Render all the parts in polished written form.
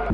The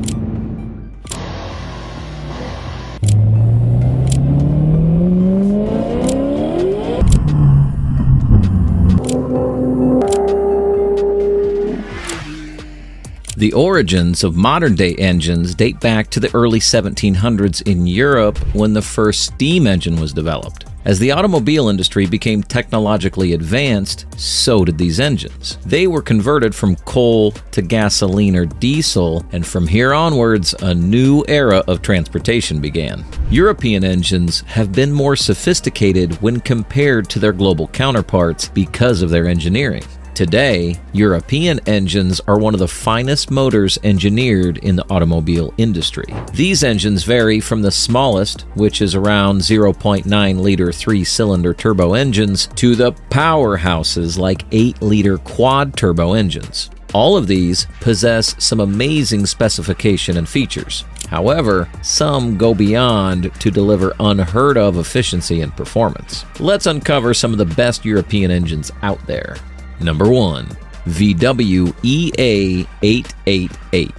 origins of modern-day engines date back to the early 1700s in Europe when the first steam engine was developed. As the automobile industry became technologically advanced, so did these engines. They were converted from coal to gasoline or diesel, and from here onwards, a new era of transportation began. European engines have been more sophisticated when compared to their global counterparts because of their engineering. Today, European engines are one of the finest motors engineered in the automobile industry. These engines vary from the smallest, which is around 0.9-liter 3-cylinder turbo engines, to the powerhouses like 8-liter quad-turbo engines. All of these possess some amazing specification and features. However, some go beyond to deliver unheard-of efficiency and performance. Let's uncover some of the best European engines out there. Number 1. VW EA888.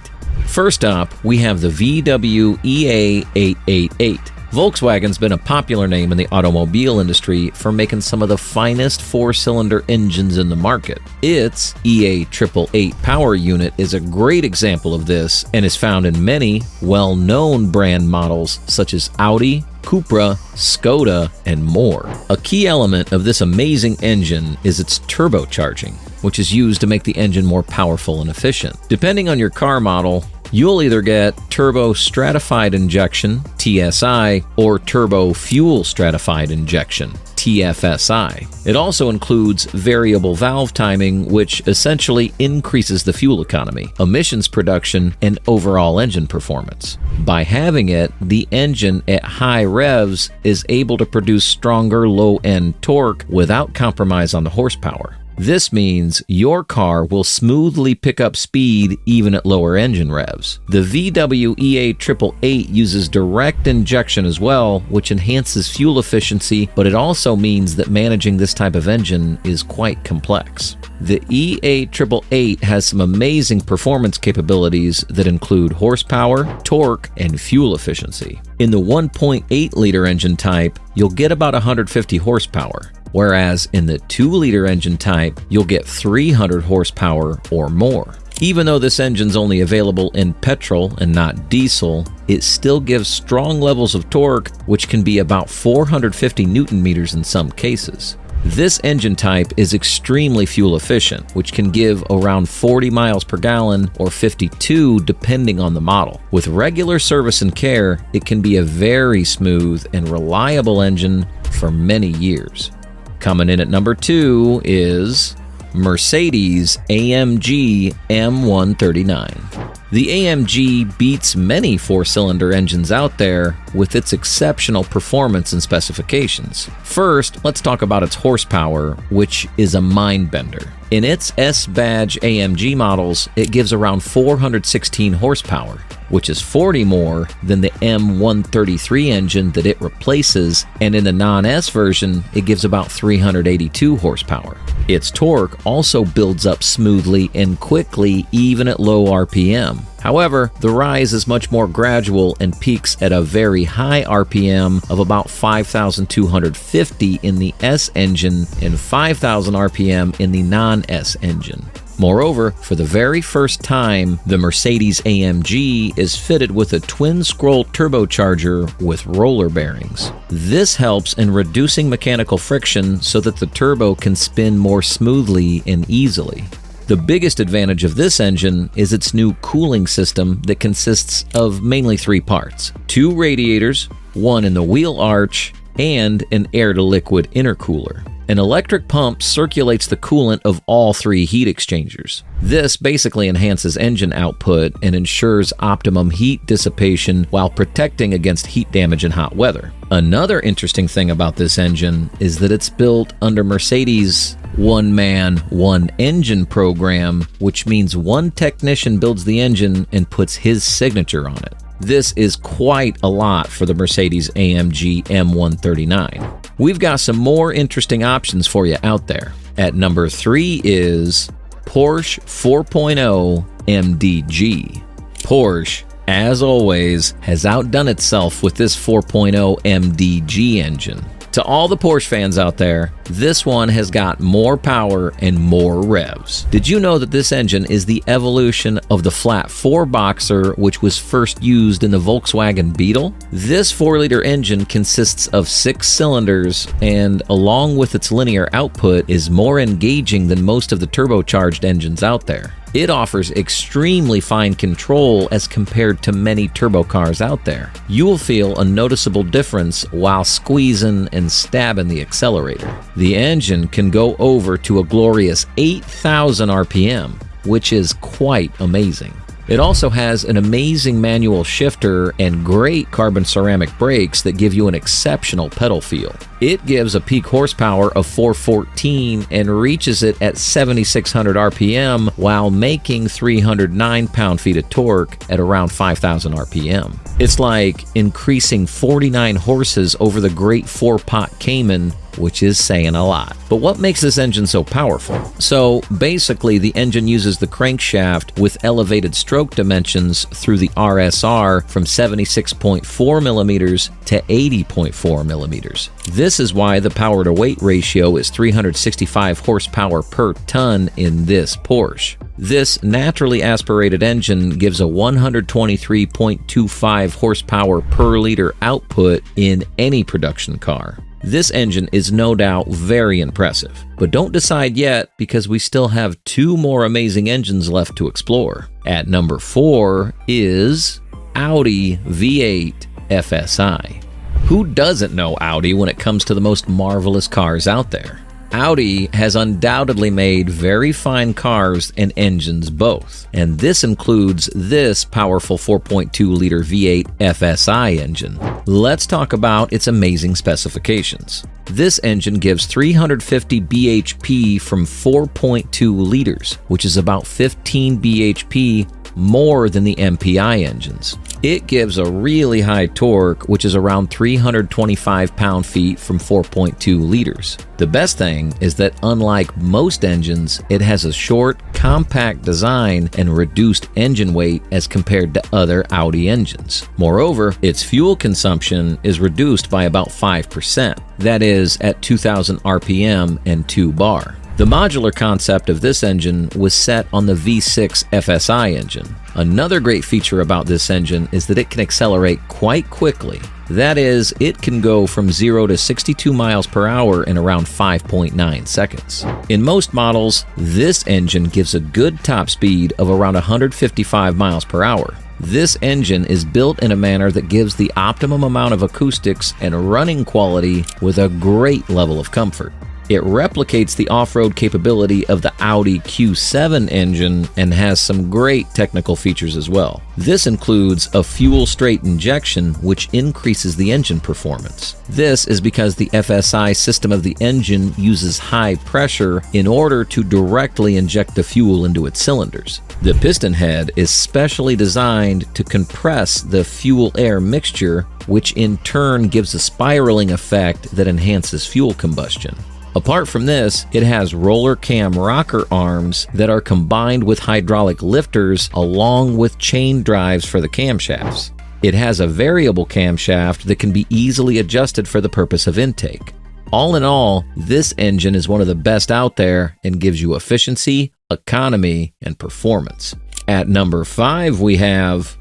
First up, we have the VW EA888. Volkswagen's been a popular name in the automobile industry for making some of the finest 4-cylinder engines in the market. Its EA888 power unit is a great example of this and is found in many well-known brand models such as Audi, Cupra, Skoda, and more. A key element of this amazing engine is its turbocharging, which is used to make the engine more powerful and efficient. Depending on your car model, you'll either get turbo stratified injection, TSI, or turbo fuel stratified injection, TFSI. It also includes variable valve timing, which essentially increases the fuel economy, emissions production, and overall engine performance. By having it, the engine at high revs is able to produce stronger low-end torque without compromise on the horsepower. This means your car will smoothly pick up speed even at lower engine revs. The VW EA888 uses direct injection as well, which enhances fuel efficiency, but it also means that managing this type of engine is quite complex. The EA888 has some amazing performance capabilities that include horsepower, torque, and fuel efficiency. In the 1.8-liter engine type, you'll get about 150 horsepower. Whereas in the 2-liter engine type, you'll get 300 horsepower or more. Even though this engine's only available in petrol and not diesel, it still gives strong levels of torque, which can be about 450 Newton meters in some cases. This engine type is extremely fuel efficient, which can give around 40 miles per gallon or 52 depending on the model. With regular service and care, it can be a very smooth and reliable engine for many years. Coming in at number 2 is Mercedes-AMG M139. The AMG beats many 4-cylinder engines out there with its exceptional performance and specifications. First, let's talk about its horsepower, which is a mind-bender. In its S-Badge AMG models, it gives around 416 horsepower, which is 40 more than the M133 engine that it replaces, and in the non-S version, it gives about 382 horsepower. Its torque also builds up smoothly and quickly even at low RPM. However, the rise is much more gradual and peaks at a very high RPM of about 5,250 in the S engine and 5,000 RPM in the non-S engine. Moreover, for the very first time, the Mercedes-AMG is fitted with a twin-scroll turbocharger with roller bearings. This helps in reducing mechanical friction so that the turbo can spin more smoothly and easily. The biggest advantage of this engine is its new cooling system that consists of mainly 3 parts: 2 radiators, 1 in the wheel arch, and an air-to-liquid intercooler. An electric pump circulates the coolant of all 3 heat exchangers. This basically enhances engine output and ensures optimum heat dissipation while protecting against heat damage in hot weather. Another interesting thing about this engine is that it's built under Mercedes' one-man, one-engine program, which means one technician builds the engine and puts his signature on it. This is quite a lot for the Mercedes-AMG M139. We've got some more interesting options for you out there. At number 3 is Porsche 4.0 MDG. Porsche, as always, has outdone itself with this 4.0 MDG engine. To all the Porsche fans out there, this one has got more power and more revs. Did you know that this engine is the evolution of the flat 4-boxer, which was first used in the Volkswagen Beetle? This 4-liter engine consists of 6 cylinders and, along with its linear output, is more engaging than most of the turbocharged engines out there. It offers extremely fine control as compared to many turbo cars out there. You will feel a noticeable difference while squeezing and stabbing the accelerator. The engine can go over to a glorious 8,000 RPM, which is quite amazing. It also has an amazing manual shifter and great carbon ceramic brakes that give you an exceptional pedal feel. It gives a peak horsepower of 414 and reaches it at 7,600 RPM while making 309 pound-feet of torque at around 5,000 RPM. It's like increasing 49 horses over the great 4-pot Cayman, which is saying a lot. But what makes this engine so powerful? So basically, the engine uses the crankshaft with elevated stroke dimensions through the RSR from 76.4 millimeters to 80.4 millimeters. This is why the power-to-weight ratio is 365 horsepower per ton in this Porsche. This naturally aspirated engine gives a 123.25 horsepower per liter output in any production car. This engine is no doubt very impressive, but don't decide yet because we still have 2 more amazing engines left to explore. At number 4 is Audi V8 FSI. Who doesn't know Audi when it comes to the most marvelous cars out there? Audi has undoubtedly made very fine cars and engines both, and this includes this powerful 4.2-liter V8 FSI engine. Let's talk about its amazing specifications. This engine gives 350 bhp from 4.2 liters, which is about 15 bhp more than the MPI engines. It gives a really high torque, which is around 325 pound-feet from 4.2 liters. The best thing is that unlike most engines, it has a short, compact design and reduced engine weight as compared to other Audi engines. Moreover, its fuel consumption is reduced by about 5%. That is, at 2,000 RPM and 2 bar. The modular concept of this engine was set on the V6 FSI engine. Another great feature about this engine is that it can accelerate quite quickly. That is, it can go from 0 to 62 miles per hour in around 5.9 seconds. In most models, this engine gives a good top speed of around 155 miles per hour. This engine is built in a manner that gives the optimum amount of acoustics and running quality with a great level of comfort. It replicates the off-road capability of the Audi Q7 engine and has some great technical features as well. This includes a fuel-straight injection, which increases the engine performance. This is because the FSI system of the engine uses high pressure in order to directly inject the fuel into its cylinders. The piston head is specially designed to compress the fuel-air mixture, which in turn gives a spiraling effect that enhances fuel combustion. Apart from this, it has roller cam rocker arms that are combined with hydraulic lifters along with chain drives for the camshafts. It has a variable camshaft that can be easily adjusted for the purpose of intake. All in all, this engine is one of the best out there and gives you efficiency, economy, and performance. At number 5, we have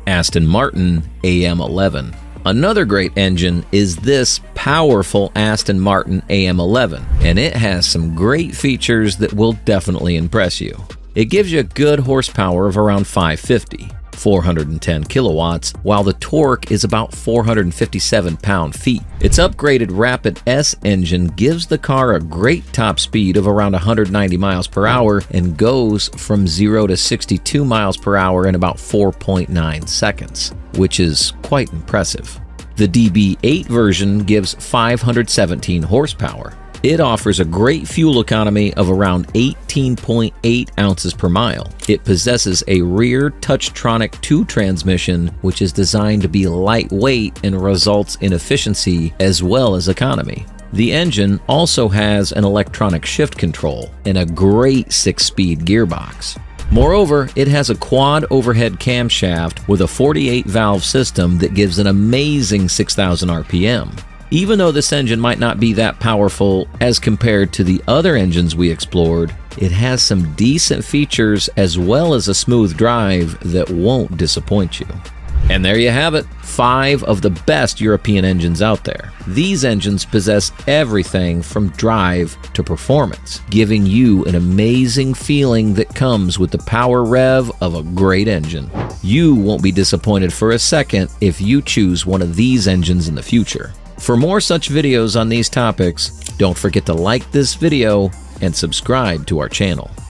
Aston Martin AM11. Another great engine is this powerful Aston Martin AM11, and it has some great features that will definitely impress you. It gives you a good horsepower of around 550, 410 kilowatts, while the torque is about 457 pound-feet. Its upgraded Rapid S engine gives the car a great top speed of around 190 miles per hour and goes from 0 to 62 miles per hour in about 4.9 seconds, which is quite impressive. The DB8 version gives 517 horsepower. It offers a great fuel economy of around 18.8 ounces per mile. It possesses a rear Touchtronic 2 transmission, which is designed to be lightweight and results in efficiency as well as economy. The engine also has an electronic shift control and a great 6-speed gearbox. Moreover, it has a quad overhead camshaft with a 48-valve system that gives an amazing 6,000 RPM. Even though this engine might not be that powerful as compared to the other engines we explored, it has some decent features as well as a smooth drive that won't disappoint you. And there you have it, 5 of the best European engines out there. These engines possess everything from drive to performance, giving you an amazing feeling that comes with the power rev of a great engine. You won't be disappointed for a second if you choose one of these engines in the future. For more such videos on these topics, don't forget to like this video and subscribe to our channel.